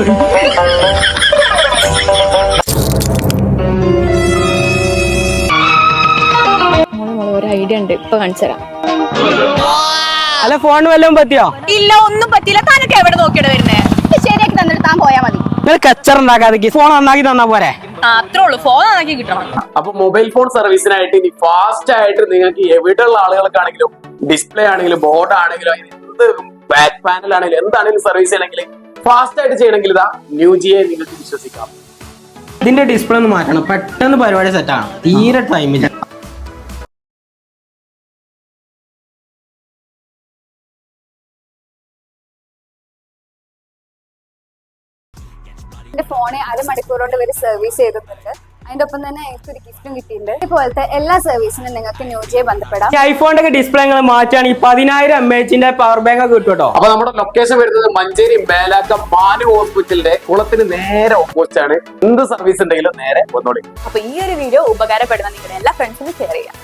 ഒരു ഐഡിയ ഉണ്ട്, ഇപ്പൊ കാണിച്ചു തരാം. അല്ല ഫോൺ വല്ലതും പറ്റിയോ? ഇല്ല, ഒന്നും പറ്റില്ല. താനൊക്കെ എവിടെ നോക്കിയിട്ട് വരുന്നേ? ശരിയാക്കി തന്നിട്ട് താൻ പോയാ മതി. നിങ്ങൾ കച്ചറുണ്ടാക്കാതെ ഫോൺ നന്നാക്കി തന്നാ പോരെ? അത്രേ ഉള്ളൂ, ഫോൺ നന്നാക്കി കിട്ടണം. അപ്പൊ മൊബൈൽ ഫോൺ സർവീസിനായിട്ട് ഇനി ഫാസ്റ്റ് ആയിട്ട് നിങ്ങൾക്ക് എവിടെയുള്ള ആളുകൾക്കാണെങ്കിലും ഡിസ്പ്ലേ ആണെങ്കിലും ബോർഡ് ആണെങ്കിലും എന്ത് ബാക്ക് പാനൽ ആണെങ്കിലും എന്താണെങ്കിലും സർവീസ് ചെയ്യണമെങ്കിൽ ഫാസ്റ്റ് ആയിട്ട് ചെയ്യണമെങ്കിൽ ഇതാ ന്യൂജിയെ നിങ്ങൾക്ക് വിശ്വസിക്കാം. ഇതിന്റെ ഡിസ്പ്ലേ ഒന്ന് മാറ്റണം, പെട്ടെന്ന് പരിപാടി സെറ്റാണ്, തീരെ ടൈമില്ല. എന്റെ ഫോണ് അരമണിക്കൂർ കൊണ്ട് ഇവര് സർവീസ് ചെയ്തിട്ടുണ്ട്. അതിന്റെ ഒപ്പം തന്നെ എനിക്കൊരു ഗിഫ്റ്റും കിട്ടിയിട്ടുണ്ട്. ഇതുപോലത്തെ എല്ലാ സർവീസിനും നിങ്ങൾക്ക് ന്യൂജിയെ ബന്ധപ്പെടാം. ഐഫോണിന്റെ ഒക്കെ ഡിസ്പ്ലേ നിങ്ങൾ മാറ്റുകയാണെങ്കിൽ 10,000 mAh പവർ ബാങ്ക് ഒക്കെ കിട്ടും കേട്ടോ. അപ്പൊ നമ്മുടെ ലൊക്കേഷൻ വരുന്നത് മഞ്ചേരി മേലാക്കം മാനു ഹോസ്പിറ്റലിന്റെ കുളത്തിന് നേരെ ഓപ്പോസിറ്റ് ആണ്. എന്ത് സർവീസ് ഉണ്ടെങ്കിലും നേരെ വന്നോളി. അപ്പൊ ഈ ഒരു വീഡിയോ ഉപകാരപ്പെടുന്ന നിങ്ങളുടെ എല്ലാ ഫ്രണ്ട്സിനും ഷെയർ ചെയ്യാം.